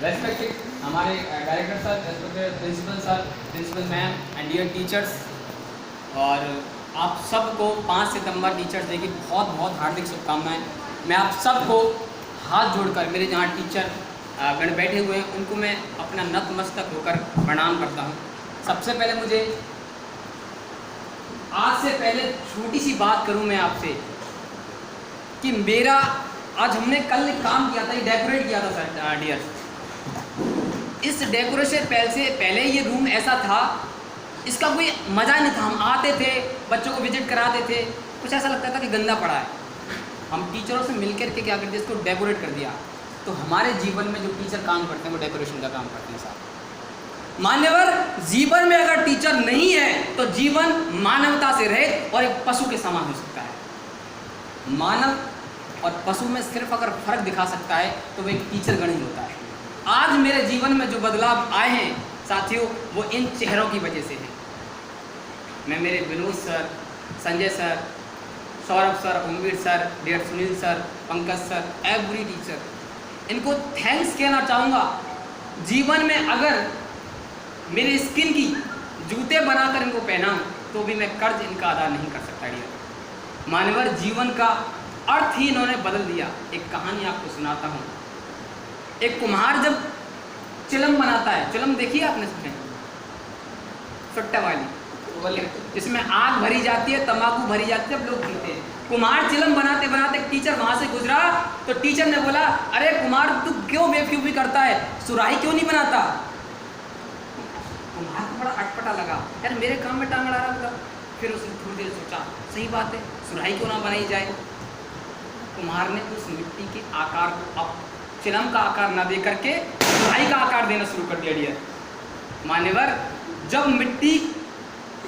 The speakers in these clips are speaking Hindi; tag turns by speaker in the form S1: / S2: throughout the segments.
S1: रेस्पेक्टेड हमारे director sir, respected principal sir, principal ma'am and dear teachers, और आप सबको 5 सितंबर टीचर्स डे की बहुत बहुत हार्दिक शुभकामनाएं। मैं आप सबको हाथ जोड़कर, मेरे जहाँ टीचर गण बैठे हुए हैं उनको मैं अपना नतमस्तक होकर प्रणाम करता हूँ। सबसे पहले मुझे आज से पहले छोटी सी बात करूँ मैं आपसे कि मेरा आज हमने कल एक काम किया था, ये डेकोरेट किया था सर डियर। इस डेकोरेशन पहले ये रूम ऐसा था, इसका कोई मज़ा नहीं था। हम आते थे, बच्चों को विजिट कराते थे, कुछ ऐसा लगता था कि गंदा पड़ा है। हम टीचरों से मिलकर के क्या करते, इसको डेकोरेट कर दिया। तो हमारे जीवन में जो टीचर काम करते हैं वो डेकोरेशन का काम करते हैं साहब। मान्यवर, जीवन में अगर टीचर नहीं है तो जीवन मानवता से रहित और एक पशु के समान हो सकता है। मानव और पशु में सिर्फ अगर फर्क दिखा सकता है तो वो एक टीचर गण ही होता है। आज मेरे जीवन में जो बदलाव आए हैं साथियों, वो इन चेहरों की वजह से है। मैं मेरे Vinod sir, Sanjay sir, Saurabh sir, Umveer sir, dear Sunil sir, Pankaj sir, every teacher, इनको थैंक्स कहना चाहूँगा। जीवन में अगर मेरे स्किन की जूते बनाकर इनको पहना तो भी मैं कर्ज इनका अदा नहीं कर सकता डियर। मानवर, जीवन का अर्थ ही इन्होंने बदल दिया। एक कहानी आपको सुनाता हूँ। एक कुम्हार जब चिलम बनाता है, चिलम देखिए आपने, सुट्टा वाली, जिसमें आग भरी जाती है, तंबाकू भरी जाती है, अब लोग पीते हैं। कुम्हार चिलम बनाते बनाते एक टीचर वहां से गुजरा तो टीचर ने बोला, अरे कुम्हार तू क्यों बेवकूफ़ी करता है, सुराही क्यों नहीं बनाता? कुम्हार को बड़ा अटपटा लगा, यार मेरे काम में टांग अड़ा रहा था। फिर उसने थोड़ी देर सोचा, सही बात है, सुराही क्यों ना बनाई जाए। कुम्हार ने उस मिट्टी के आकार को अब चिलम का आकार ना दे करके सुराही का आकार देना शुरू कर दिया डियर। मान्यवर, जब मिट्टी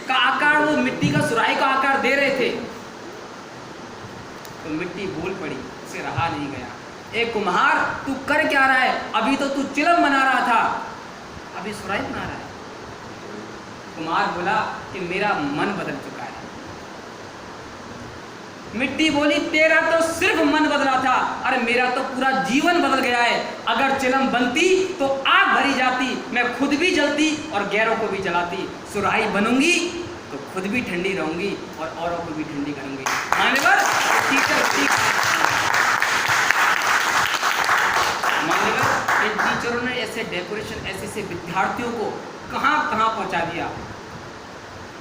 S1: का आकार, वो मिट्टी का सुराही का आकार दे रहे थे तो मिट्टी बोल पड़ी, उसे रहा नहीं गया। ए कुम्हार, तू कर क्या रहा है? अभी तो तू चिलम बना रहा था, अभी सुराही बना रहा है। कुम्हार बोला कि मेरा मन बदल चुका है। मिट्टी बोली, तेरा तो सिर्फ मन बदला था, अरे मेरा तो पूरा जीवन बदल गया है। अगर चिलम बनती तो आग भरी जाती, मैं खुद भी जलती और गैरों को भी जलाती। सुराही बनूंगी तो खुद भी ठंडी रहूंगी और औरों को भी ठंडी करूंगी। मान्यवर, टीचर ठीक, मान्यवर, इन टीचरों ने ऐसे डेकोरेशन, ऐसे विद्यार्थियों को कहाँ कहाँ पहुँचा दिया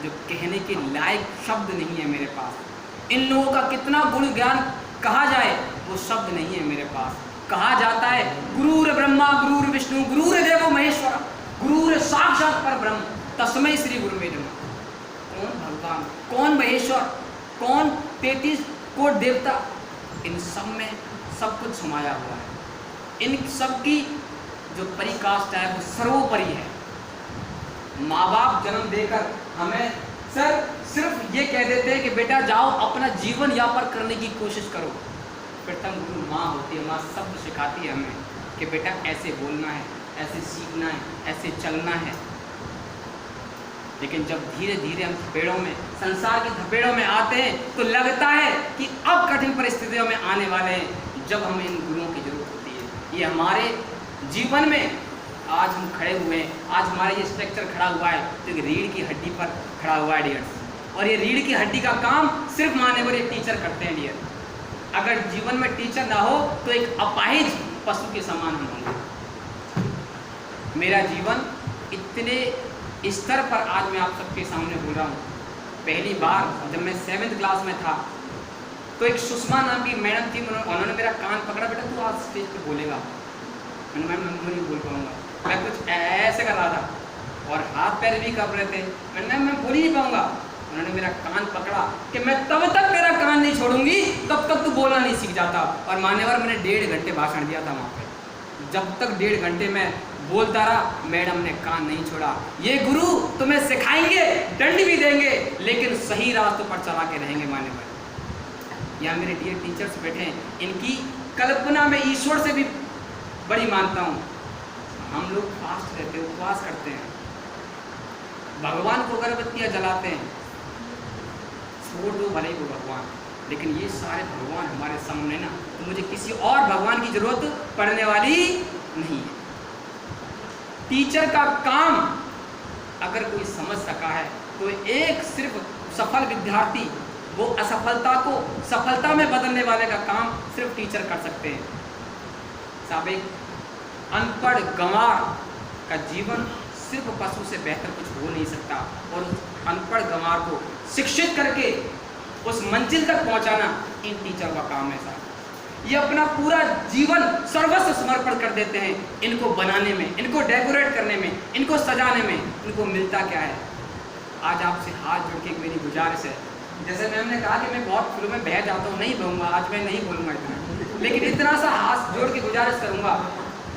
S1: जो कहने के लायक शब्द नहीं है मेरे पास। इन लोगों का कितना गुण ज्ञान कहा जाए वो शब्द नहीं है मेरे पास। कहा जाता है गुरुर ब्रह्मा गुरुर विष्णु गुरुर देवो महेश्वर गुरुर साक्षात पर ब्रह्म तस्मै श्री गुरुवे नमः। कौन भगवान, कौन महेश्वर, कौन 33 कोट देवता, इन सब में सब कुछ समाया हुआ है। इन सब की जो परिकाष्ठा है वो सर्वोपरि है। माँ बाप जन्म देकर हमें सर सिर्फ ये कह देते हैं कि बेटा जाओ अपना जीवन यापन करने की कोशिश करो। प्रथम गुरु माँ होती है, माँ शब्द सिखाती है हमें कि बेटा ऐसे बोलना है, ऐसे सीखना है, ऐसे चलना है। लेकिन जब धीरे धीरे हम थपेड़ों में, संसार की थपेड़ों में आते हैं तो लगता है कि अब कठिन परिस्थितियों में आने वाले हैं जब हमें इन गुरुओं की जरूरत होती है। ये हमारे जीवन में आज हम खड़े हुए हैं, आज हमारा ये स्ट्रक्चर खड़ा हुआ है तो एक रीढ़ की हड्डी पर खड़ा हुआ है डियर। और ये रीढ़ की हड्डी का काम सिर्फ मान्यवर एक टीचर करते हैं डियर। अगर जीवन में टीचर ना हो तो एक अपाहिज पशु के समान हम होंगे। मेरा जीवन इतने स्तर पर आज मैं आप सबके सामने बोल रहा हूँ। पहली बार जब मैं 7th क्लास में था तो एक सुषमा नाम की मैडम थी, उन्होंने मेरा कान पकड़ा, बेटा तू आज स्टेज पे बोलेगा। मैंने मैम मैं नहीं बोल पाऊँगा, मैं कुछ ऐसे कर रहा था और हाथ पैर भी काँप रहे थे। मैंने मैं बोल ही नहीं पाऊँगा। उन्होंने मेरा कान पकड़ा कि मैं तब तक तेरा कान नहीं छोड़ूंगी तब तक तू बोलना नहीं सीख जाता। और मान्यवर, मैंने 1.5 घंटे भाषण दिया था वहाँ पे। जब तक 1.5 घंटे में बोलता रहा, मैडम ने कान नहीं छोड़ा। ये गुरु तुम्हें सिखाएंगे, दंड भी देंगे, लेकिन सही रास्तों पर चला के रहेंगे। मान्यवर, यहाँ मेरे डियर टीचर्स बैठे हैं, इनकी कल्पना में ईश्वर से भी बड़ी मानता हूँ। हम लोग फास्ट रहते हैं, उपवास करते हैं, भगवान को अगरबत्तियाँ जलाते हैं, छोड़ दो भले ही वो भगवान, लेकिन ये सारे भगवान हमारे सामने ना, तो मुझे किसी और भगवान की जरूरत पड़ने वाली नहीं है। टीचर का काम अगर कोई समझ सका है तो एक सिर्फ सफल विद्यार्थी, वो असफलता को सफलता में बदलने वाले का काम सिर्फ टीचर कर सकते हैं। साहब, एक अनपढ़ गंवार का जीवन सिर्फ पशु से बेहतर कुछ हो नहीं सकता, और उस अनपढ़ गंवार को शिक्षित करके उस मंजिल तक पहुंचाना इन टीचर का काम है। साहब, ये अपना पूरा जीवन सर्वस्व समर्पण कर देते हैं इनको बनाने में, इनको डेकोरेट करने में, इनको सजाने में। इनको मिलता क्या है? आज आपसे हाथ जोड़ के एक मेरी गुजारिश है, जैसे मैम ने कहा कि मैं बहुत फिल्मों में बह जाता हूँ, नहीं बहूँगा आज, मैं नहीं बोलूँगा इतना, लेकिन इतना सा हाथ जोड़ के गुजारिश करूँगा,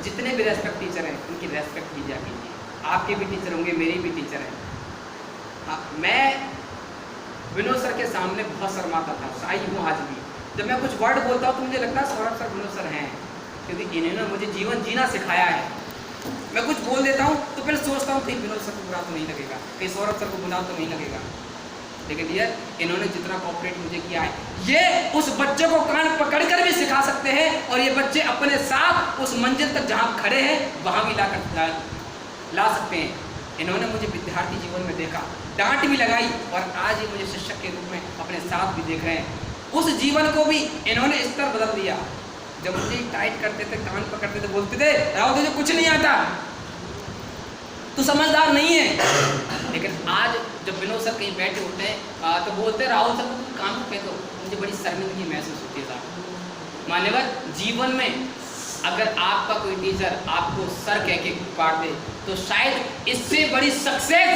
S1: जितने भी रेस्पेक्ट टीचर हैं उनकी रेस्पेक्ट कीजिए कीजिए। आपके भी टीचर होंगे, मेरी भी टीचर हैं। हाँ, मैं विनोद सर के सामने बहुत शर्माता था, शाही हूँ आज भी। जब मैं कुछ वर्ड बोलता हूँ तो मुझे लगता है सौरभ सर विनोद सर हैं, क्योंकि इन्होंने मुझे जीवन जीना सिखाया है। मैं कुछ बोल देता हूँ तो फिर सोचता हूँ कहीं विनोद सर को बुरा तो नहीं लगेगा, कहीं सौरभ सर को बुरा तो नहीं लगेगा। लेकिन ये इन्होंने जितना कोऑपरेट मुझे किया है, ये उस बच्चे को कान पकड़कर भी सिखा सकते हैं, और ये बच्चे अपने साथ उस मंजिल तक जहाँ खड़े हैं वहाँ भी ला सकते हैं। इन्होंने मुझे विद्यार्थी जीवन में देखा, डांट भी लगाई, और आज ये मुझे शिक्षक के रूप में अपने साथ भी देख रहे हैं। उस जीवन को भी इन्होंने स्तर बदल दिया। जब मुझे टाइट करते थे, कान पकड़ते थे, बोलते थे राहुल तुझे कुछ नहीं आता, तू समझदार नहीं है। लेकिन आज जब विनोद सर कहीं बैठे होते हैं तो बोलते हैं राहुल सर को तुम काम कह दो, मुझे बड़ी शर्मिंदगी महसूस होती है। साहब, मान्यवर, जीवन में अगर आपका कोई टीचर आपको सर कह के पुकार दे तो शायद इससे बड़ी सक्सेस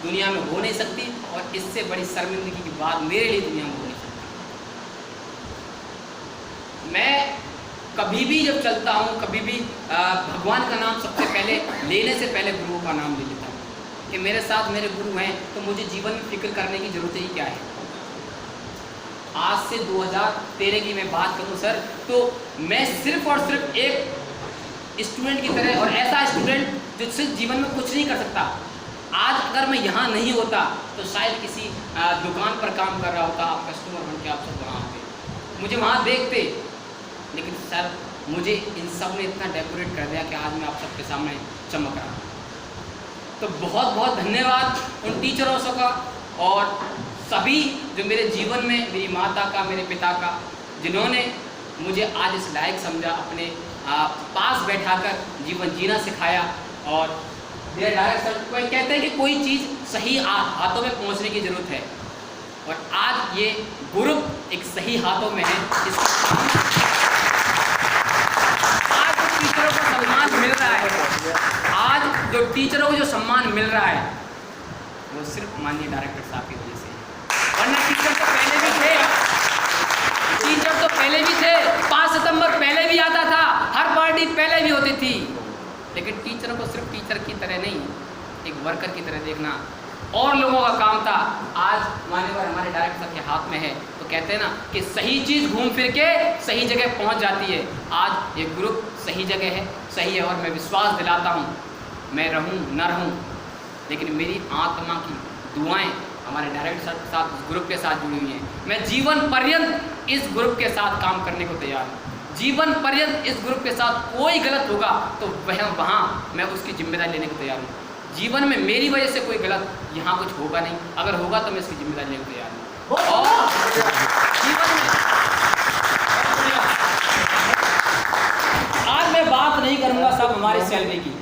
S1: दुनिया में हो नहीं सकती, और इससे बड़ी शर्मिंदगी की बात मेरे लिए दुनिया में हो नहीं सकती। मैं कभी भी जब चलता हूँ, कभी भी भगवान का नाम सबसे पहले लेने से पहले गुरुओं का नाम ले लेता हूँ कि मेरे साथ मेरे गुरु हैं, तो मुझे जीवन में फिक्र करने की ज़रूरत ही क्या है। आज से 2013 की मैं बात करूँ सर, तो मैं सिर्फ और सिर्फ एक स्टूडेंट की तरह, और ऐसा स्टूडेंट जो सिर्फ जीवन में कुछ नहीं कर सकता। आज अगर मैं यहाँ नहीं होता तो शायद किसी दुकान पर काम कर रहा होता, आप कस्टमर बन के आप सब वहाँ आते, मुझे वहाँ देखते। लेकिन सर, मुझे इन सब ने इतना डेकोरेट कर दिया कि आज मैं आप सबके सामने चमक रहा हूँ। तो बहुत बहुत धन्यवाद उन टीचरों का, और सभी जो मेरे जीवन में, मेरी माता का, मेरे पिता का, जिन्होंने मुझे आज इस लायक समझा, अपने पास बैठाकर जीवन जीना सिखाया। और मेरे डायरेक्ट सर कोई कहते हैं कि कोई चीज़ सही हाथों में पहुंचने की ज़रूरत है, और आज ये ग्रुप एक सही हाथों में है। आज जो टीचरों को सम्मान मिल रहा है, आज जो टीचरों को जो सम्मान मिल रहा है, वो सिर्फ माननीय डायरेक्टर साहब की वजह से। वरना टीचर तो पहले भी थे, टीचर तो पहले भी थे, 5 सितंबर पहले भी आता था, हर पार्टी पहले भी होती थी। लेकिन टीचरों को सिर्फ टीचर की तरह नहीं, एक वर्कर की तरह देखना और लोगों का काम था। आज मान्यवर हमारे डायरेक्टर के हाथ में है, तो कहते हैं ना कि सही चीज़ घूम फिर के सही जगह पहुंच जाती है। आज ये ग्रुप सही जगह है, सही है, और मैं विश्वास दिलाता हूं, मैं रहूं न रहूं, लेकिन मेरी आत्मा की दुआएं हमारे डायरेक्टर के साथ, इस ग्रुप के साथ जुड़ी हुई हैं। मैं जीवन पर्यंत इस ग्रुप के साथ काम करने को तैयार हूँ। जीवन पर्यंत इस ग्रुप के साथ कोई गलत होगा तो वहाँ मैं उसकी जिम्मेदारी लेने को तैयार हूँ। जीवन में मेरी वजह से कोई गलत यहाँ कुछ होगा नहीं, अगर होगा तो मैं इसकी जिम्मेदारी लेने को तैयार हूँ। और जीवन में आज मैं बात नहीं करूँगा सब हमारी सैलरी की,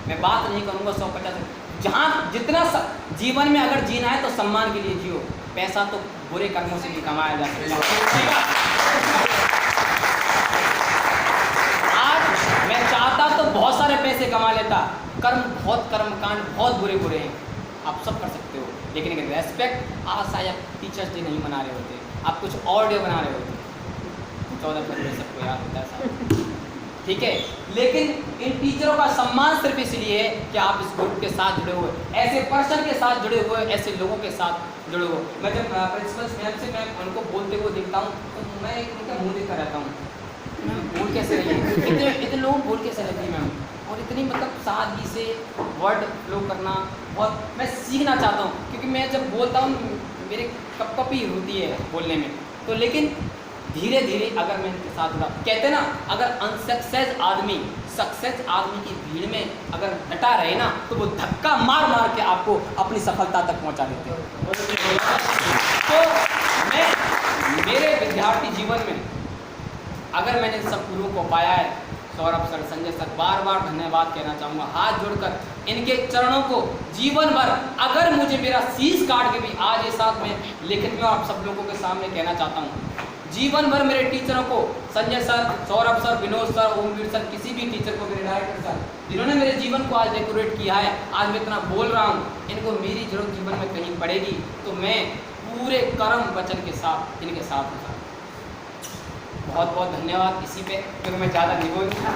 S1: मैं बात नहीं करूँगा 150, जहाँ जितना जीवन में अगर जीना है तो सम्मान के लिए जियो। पैसा तो बुरे कर्मों से भी कमाया जा सकता है। आज मैं चाहता तो बहुत सारे पैसे कमा लेता, कर्मकांड बहुत बुरे बुरे हैं, आप सब कर सकते हो, लेकिन अगर रेस्पेक्ट आज शायद टीचर्स डे नहीं मना रहे होते, आप कुछ और डे बना रहे होते, 14 फरवरी सबको याद होता है साहब, ठीक है। लेकिन इन टीचरों का सम्मान सिर्फ इसलिए है कि आप इस ग्रुप के साथ जुड़े हुए, ऐसे पर्सन के साथ जुड़े हुए, ऐसे लोगों के साथ जुड़े हुए। मैं जब प्रिंसिपल मैम से मैं उनको बोलते हुए देखता हूँ तो मैं उनका मुँह देखता रहता हूँ, मैम बोल कैसे रही है, इतने लोग बोल कैसे रहती है मैम, और इतनी मतलब सादगी से वर्ड फ्लो करना बहुत मैं सीखना चाहता हूँ, क्योंकि मैं जब बोलता हूँ मेरे कप ही होती है बोलने में, तो लेकिन धीरे धीरे अगर मैं इनके साथ जुड़ा, कहते ना अगर अनसक्सेस आदमी सक्सेस आदमी की भीड़ में अगर डटा रहे ना तो वो धक्का मार मार के आपको अपनी सफलता तक पहुंचा देते हैं। तो मैं मेरे विद्यार्थी जीवन में अगर मैंने सब गुरुओं को पाया है, सौरभ सर, संजय सर, बार बार धन्यवाद कहना चाहूँगा, हाथ जोड़कर इनके चरणों को जीवन भर, अगर मुझे मेरा शीश काट के भी आज ये साथ में लिखित में आप सब लोगों के सामने कहना चाहता हूँ, जीवन भर मेरे टीचरों को, Sanjay sir, Saurabh sir, Vinod sir, Omveer sir, किसी भी टीचर को, मेरे डायरेक्टर सर, जिन्होंने मेरे जीवन को आज डेकोरेट किया है, आज मैं इतना बोल रहा हूँ, इनको मेरी जरूरत जीवन में कहीं पड़ेगी तो मैं पूरे कर्म वचन के साथ इनके साथ हूँ। बहुत बहुत धन्यवाद। इसी पे क्योंकि मैं ज़्यादा नहीं बोलूँगा।